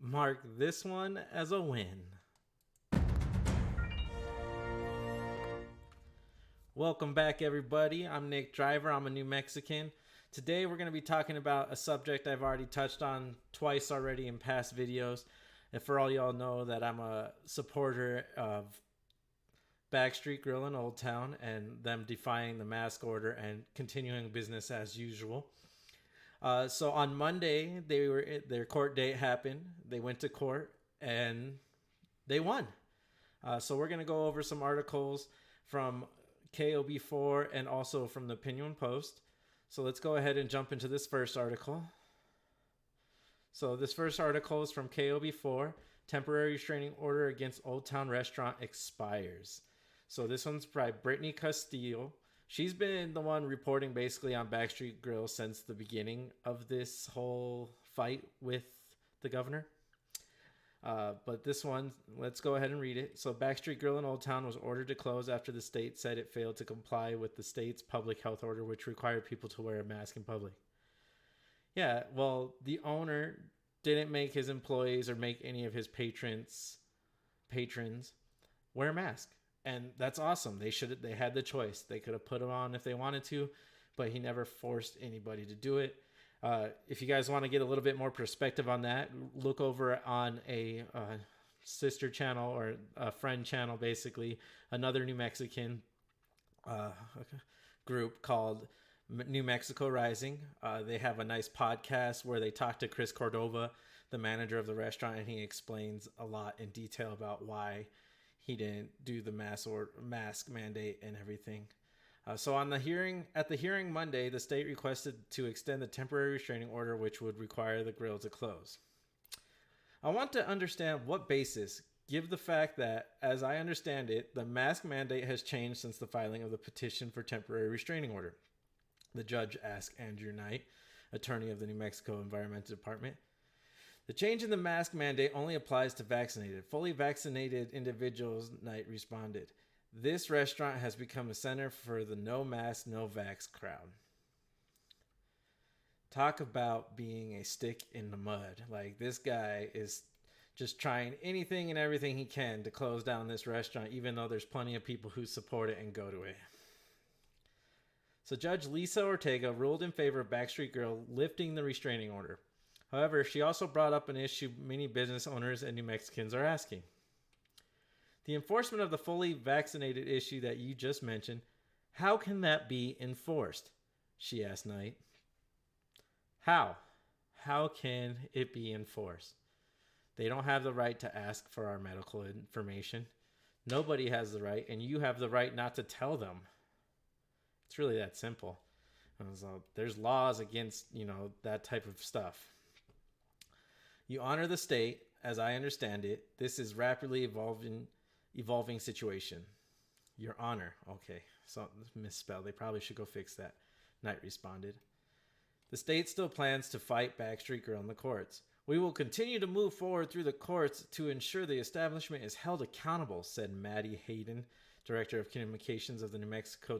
Mark this one as a win. Welcome back, everybody. I'm Nick Driver. I'm a New Mexican. Today, we're going to be talking about a subject I've already touched on twice already in past videos. And for all y'all know that I'm a supporter of Backstreet Grill in Old Town and them defying the mask order and continuing business as usual. So on Monday, their court date happened. They went to court and they won. So we're going to go over some articles from KOB4 and also from the Opinion Post. So let's go ahead and jump into this first article. So this first article is from KOB4. Temporary restraining order against Old Town restaurant expires. So this one's by Brittany Castile. She's been the one reporting basically on Backstreet Grill since the beginning of this whole fight with the governor. But this one, let's go ahead and read it. So Backstreet Grill in Old Town was ordered to close after the state said it failed to comply with the state's public health order, which required people to wear a mask in public. Yeah, well, the owner didn't make his employees or make any of his patrons wear a mask. And that's awesome. They had the choice. They could have put it on if they wanted to, but he never forced anybody to do it. If you guys want to get a little bit more perspective on that, look over on a sister channel or a friend channel, basically, another New Mexican group called New Mexico Rising. They have a nice podcast where they talk to Chris Cordova, the manager of the restaurant, and he explains a lot in detail about why he didn't do the mask mandate and everything. So at the hearing Monday, the state requested to extend the temporary restraining order, which would require the grill to close. I want to understand what basis, given the fact that, as I understand it, the mask mandate has changed since the filing of the petition for temporary restraining order. The judge asked Andrew Knight, attorney of the New Mexico Environmental Department. The change in the mask mandate only applies to vaccinated. Fully vaccinated individuals, Knight responded. This restaurant has become a center for the no mask, no vax crowd. Talk about being a stick in the mud. Like, this guy is just trying anything and everything he can to close down this restaurant, even though there's plenty of people who support it and go to it. So Judge Lisa Ortega ruled in favor of Backstreet Grill lifting the restraining order. However, she also brought up an issue many business owners and New Mexicans are asking. The enforcement of the fully vaccinated issue that you just mentioned, how can that be enforced? She asked Knight. How? How can it be enforced? They don't have the right to ask for our medical information. Nobody has the right, and you have the right not to tell them. It's really that simple. So there's laws against, that type of stuff. You honor the state, as I understand it. This is rapidly evolving situation. Your honor. Okay, so misspelled. They probably should go fix that. Knight responded. The state still plans to fight Backstreet Grill in the courts. We will continue to move forward through the courts to ensure the establishment is held accountable, said Maddie Hayden, Director of Communications of the New Mexico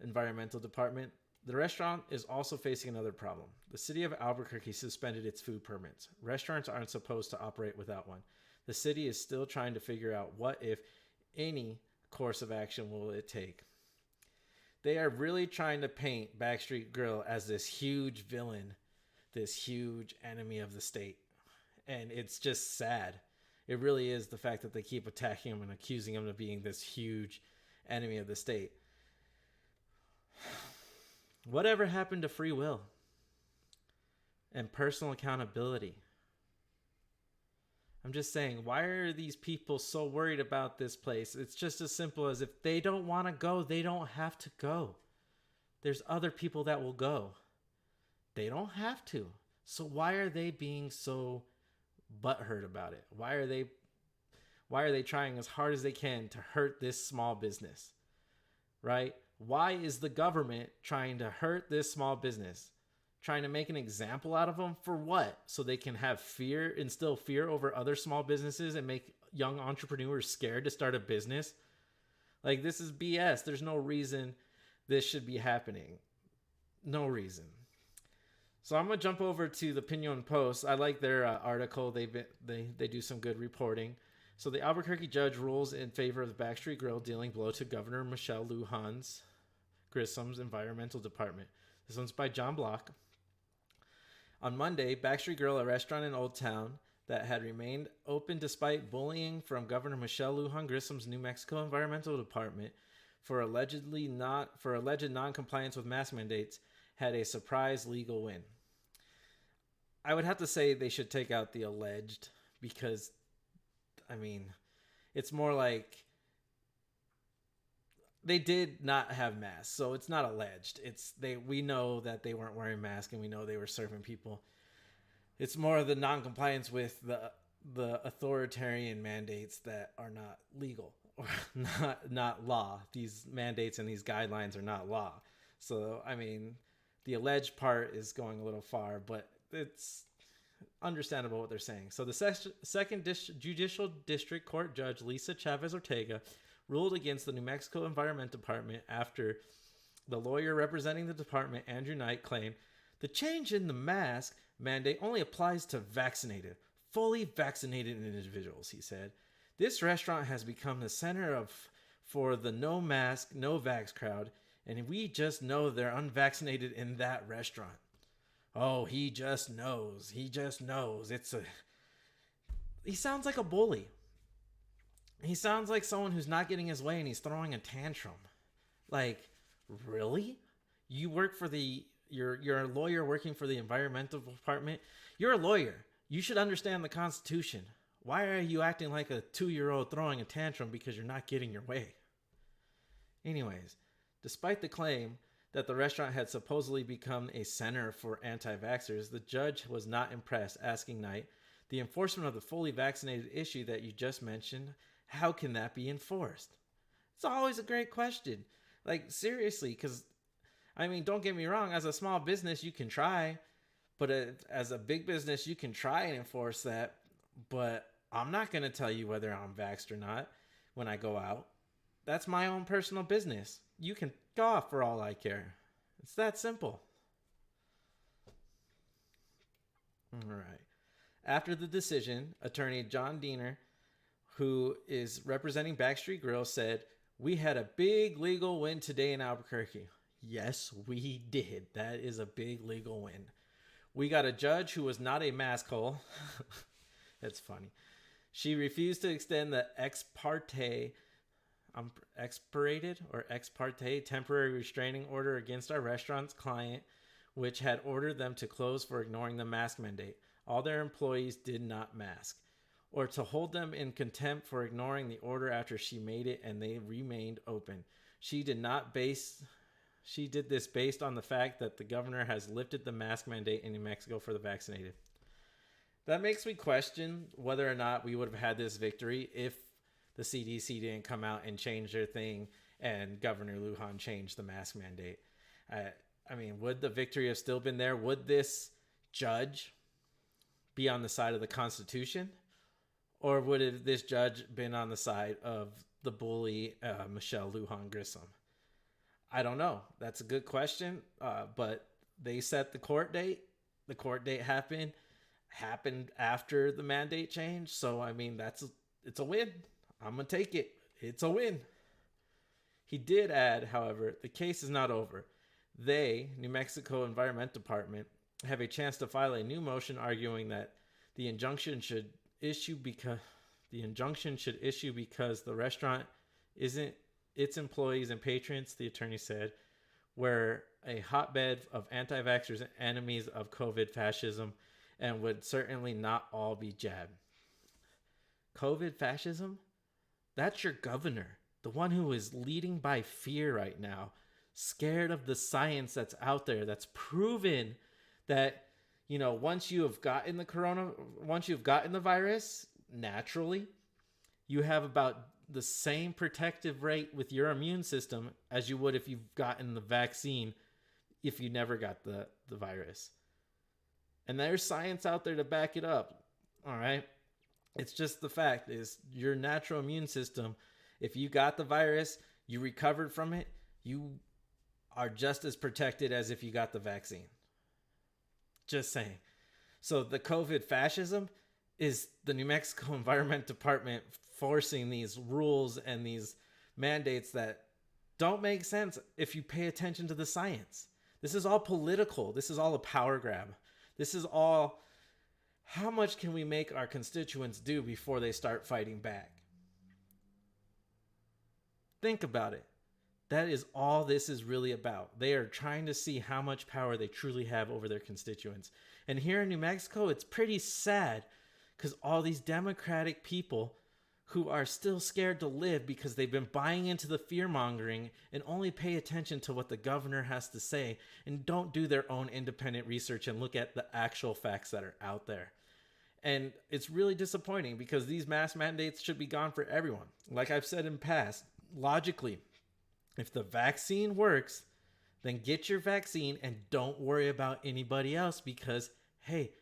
Environmental Department. The restaurant is also facing another problem. The city of Albuquerque suspended its food permits. Restaurants aren't supposed to operate without one. The city is still trying to figure out what, if any, course of action will it take. They are really trying to paint Backstreet Grill as this huge villain, this huge enemy of the state. And it's just sad. It really is the fact that they keep attacking him and accusing him of being this huge enemy of the state. Whatever happened to free will and personal accountability? I'm just saying, why are these people so worried about this place? It's just as simple as if they don't want to go, they don't have to go. There's other people that will go. They don't have to. So why are they being so butthurt about it? Why are they trying as hard as they can to hurt this small business? Right? Why is the government trying to hurt this small business? Trying to make an example out of them for what? So they can have fear, instill fear over other small businesses and make young entrepreneurs scared to start a business? Like, this is BS. There's no reason this should be happening. No reason. So I'm gonna jump over to the Pinion Post. I like their article. They do some good reporting. So the Albuquerque judge rules in favor of the Backstreet Grill, dealing blow to Governor Michelle Lujan's Grissom's environmental department. This one's by John Block. On Monday, Backstreet Grill, a restaurant in Old Town that had remained open despite bullying from Governor Michelle Lujan Grissom's New Mexico Environmental Department for alleged non-compliance with mask mandates, had a surprise legal win. I would have to say they should take out the alleged because, I mean, it's more like they did not have masks, so it's not alleged. We know that they weren't wearing masks and we know they were serving people. It's more of the non-compliance with the authoritarian mandates that are not legal or not law. These mandates and these guidelines are not law. So, I mean, the alleged part is going a little far, but it's understandable what they're saying. So the second Judicial District Court Judge Lisa Chavez Ortega ruled against the New Mexico Environment Department after the lawyer representing the department, Andrew Knight, claimed the change in the mask mandate only applies to fully vaccinated individuals, he said. This restaurant has become the center for the no mask, no vax crowd, and we just know they're unvaccinated in that restaurant. Oh, he just knows. He sounds like a bully. He sounds like someone who's not getting his way and he's throwing a tantrum. Like, really? You work for you're a lawyer working for the environmental department. You're a lawyer. You should understand the Constitution. Why are you acting like a 2-year-old throwing a tantrum because you're not getting your way? Anyways, despite the claim that the restaurant had supposedly become a center for anti-vaxxers, the judge was not impressed, asking Knight, the enforcement of the fully vaccinated issue that you just mentioned, how can that be enforced? It's always a great question. Like, seriously, because, I mean, don't get me wrong, as a small business, you can try, but as a big business, you can try and enforce that, but I'm not going to tell you whether I'm vaxxed or not when I go out. That's my own personal business. You can go off for all I care. It's that simple. All right. After the decision, attorney John Diener, who is representing Backstreet Grill, said, "We had a big legal win today in Albuquerque." Yes, we did. That is a big legal win. We got a judge who was not a mask hole. That's funny. She refused to extend the ex parte temporary restraining order against our restaurant's client, which had ordered them to close for ignoring the mask mandate. All their employees did not mask, or to hold them in contempt for ignoring the order after she made it and they remained open. She did this based on the fact that the governor has lifted the mask mandate in New Mexico for the vaccinated. That makes me question whether or not we would have had this victory if the CDC didn't come out and change their thing and Governor Lujan changed the mask mandate. I mean, would the victory have still been there? Would this judge be on the side of the Constitution? Or would this judge been on the side of the bully Michelle Lujan Grissom? I don't know. That's a good question. But they set the court date. The court date happened after the mandate change. So, I mean, it's a win. I'm going to take it. It's a win. He did add, however, the case is not over. They, New Mexico Environment Department, have a chance to file a new motion arguing that the injunction should issue because the restaurant isn't its employees and patrons, the attorney said, were a hotbed of anti-vaxxers and enemies of COVID fascism and would certainly not all be jabbed. COVID fascism? That's your governor, the one who is leading by fear right now, scared of the science that's out there, that's proven that, you know, once you've gotten the virus, naturally, you have about the same protective rate with your immune system as you would if you've gotten the vaccine if you never got the virus. And there's science out there to back it up. All right. It's just the fact is your natural immune system, if you got the virus, you recovered from it, you are just as protected as if you got the vaccine. Just saying. So the COVID fascism is the New Mexico Environment Department forcing these rules and these mandates that don't make sense if you pay attention to the science. This is all political. This is all a power grab. This is all, how much can we make our constituents do before they start fighting back? Think about it. That is all this is really about. They are trying to see how much power they truly have over their constituents. And here in New Mexico, it's pretty sad because all these Democratic people who are still scared to live because they've been buying into the fear mongering and only pay attention to what the governor has to say and don't do their own independent research and look at the actual facts that are out there. And it's really disappointing because these mask mandates should be gone for everyone. Like I've said in past, logically, if the vaccine works, then get your vaccine and don't worry about anybody else because, hey,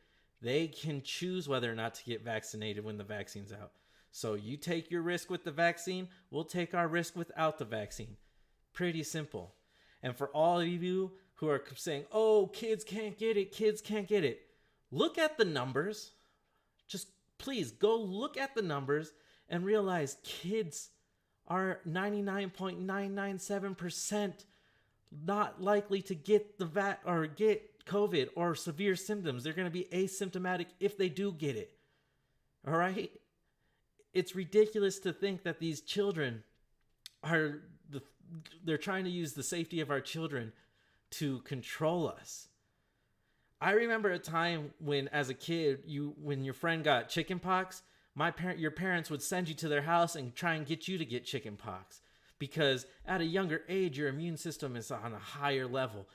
they can choose whether or not to get vaccinated when the vaccine's out. So you take your risk with the vaccine, we'll take our risk without the vaccine. Pretty simple. And for all of you who are saying, oh, kids can't get it, look at the numbers. Just please go look at the numbers and realize kids are 99.997% not likely to get the or get COVID or severe symptoms. They're going to be asymptomatic if they do get it. All right? It's ridiculous to think that these children they're trying to use the safety of our children to control us. I remember a time when, as a kid, when your friend got chickenpox, your parents would send you to their house and try and get you to get chickenpox because at a younger age, your immune system is on a higher level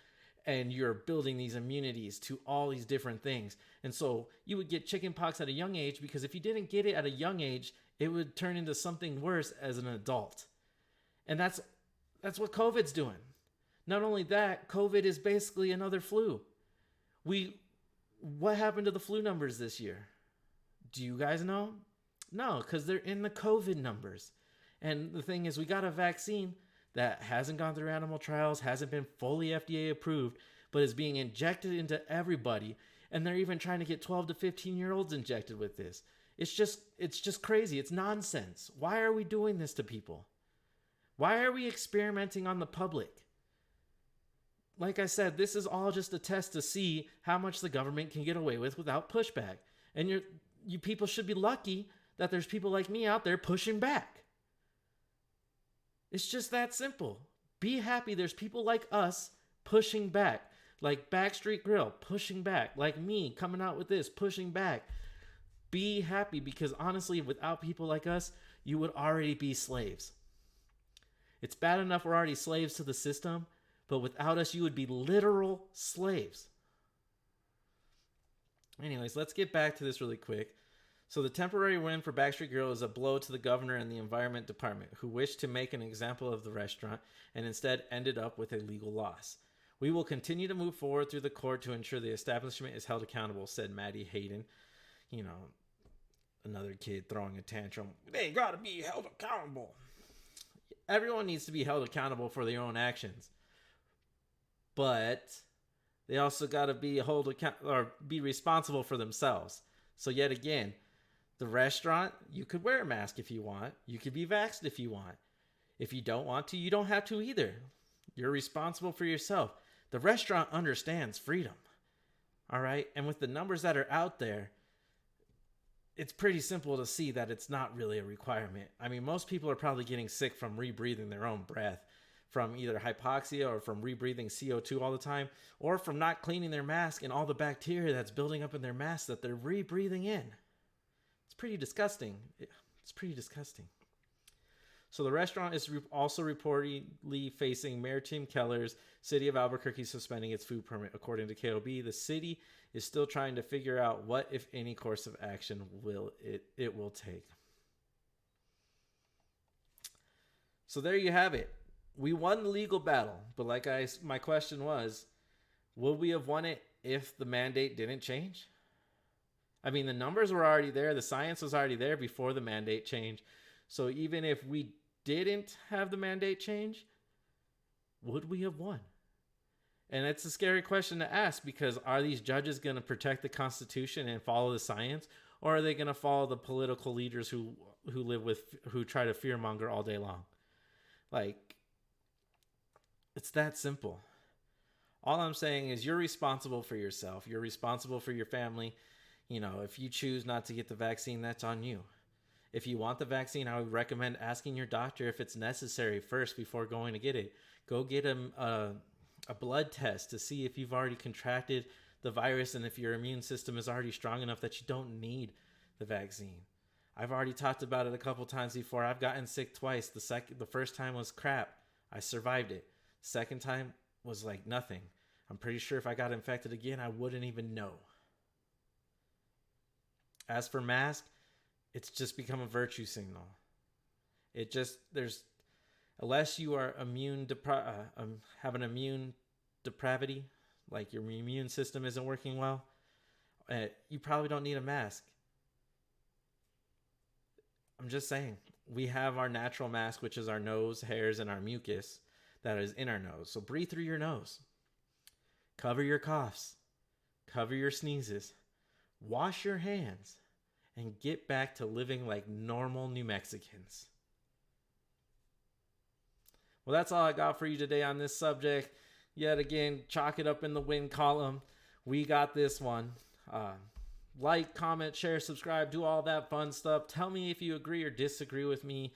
and you're building these immunities to all these different things. And so you would get chickenpox at a young age because if you didn't get it at a young age, it would turn into something worse as an adult. And that's what COVID's doing. Not only that, COVID is basically another flu. What happened to the flu numbers this year? Do you guys know? No, because they're in the COVID numbers. And the thing is, we got a vaccine that hasn't gone through animal trials, hasn't been fully FDA approved, but is being injected into everybody. And they're even trying to get 12 to 15-year-olds injected with this. It's just crazy. It's nonsense. Why are we doing this to people? Why are we experimenting on the public? Like I said, this is all just a test to see how much the government can get away with without pushback. And you people should be lucky that there's people like me out there pushing back. It's just that simple. Be happy there's people like us pushing back. Like Backstreet Grill, pushing back. Like me, coming out with this, pushing back. Be happy because honestly, without people like us, you would already be slaves. It's bad enough we're already slaves to the system, but without us, you would be literal slaves. Anyways, let's get back to this really quick. So the temporary win for Backstreet Grill is a blow to the governor and the Environment Department, who wished to make an example of the restaurant and instead ended up with a legal loss. We will continue to move forward through the court to ensure the establishment is held accountable, said Maddie Hayden. You know, another kid throwing a tantrum. They gotta be held accountable. Everyone needs to be held accountable for their own actions. But they also gotta be be responsible for themselves. So yet again, the restaurant, you could wear a mask if you want. You could be vaxxed if you want. If you don't want to, you don't have to either. You're responsible for yourself. The restaurant understands freedom. All right? And with the numbers that are out there, it's pretty simple to see that it's not really a requirement. I mean, most people are probably getting sick from rebreathing their own breath, from either hypoxia or from rebreathing CO2 all the time, or from not cleaning their mask and all the bacteria that's building up in their mask that they're rebreathing in. It's pretty disgusting. It's pretty disgusting. So the restaurant is also reportedly facing Mayor Tim Keller's City of Albuquerque suspending its food permit. According to KOB, the city is still trying to figure out what, if any, course of action it will take. So there you have it. We won the legal battle, but my question was, would we have won it if the mandate didn't change? I mean, the numbers were already there. The science was already there before the mandate change. So even if we didn't have the mandate change, would we have won? And it's a scary question to ask, because are these judges going to protect the Constitution and follow the science, or are they going to follow the political leaders who try to fearmonger all day long? Like, it's that simple. All I'm saying is you're responsible for yourself. You're responsible for your family. If you choose not to get the vaccine, that's on you. If you want the vaccine, I would recommend asking your doctor if it's necessary first before going to get it. Go get a blood test to see if you've already contracted the virus and if your immune system is already strong enough that you don't need the vaccine. I've already talked about it a couple times before. I've gotten sick twice. The first time was crap. I survived it. Second time was like nothing. I'm pretty sure if I got infected again, I wouldn't even know. As for mask, it's just become a virtue signal. Unless you are have an immune depravity, like your immune system isn't working well, you probably don't need a mask. I'm just saying, we have our natural mask, which is our nose hairs and our mucus that is in our nose. So breathe through your nose. Cover your coughs. Cover your sneezes. Wash your hands. And get back to living like normal New Mexicans. Well, that's all I got for you today on this subject. Yet again, chalk it up in the win column. We got this one. Like, comment, share, subscribe, do all that fun stuff. Tell me if you agree or disagree with me.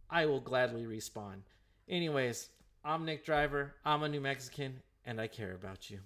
I will gladly respond. Anyways, I'm Nick Driver. I'm a New Mexican, and I care about you.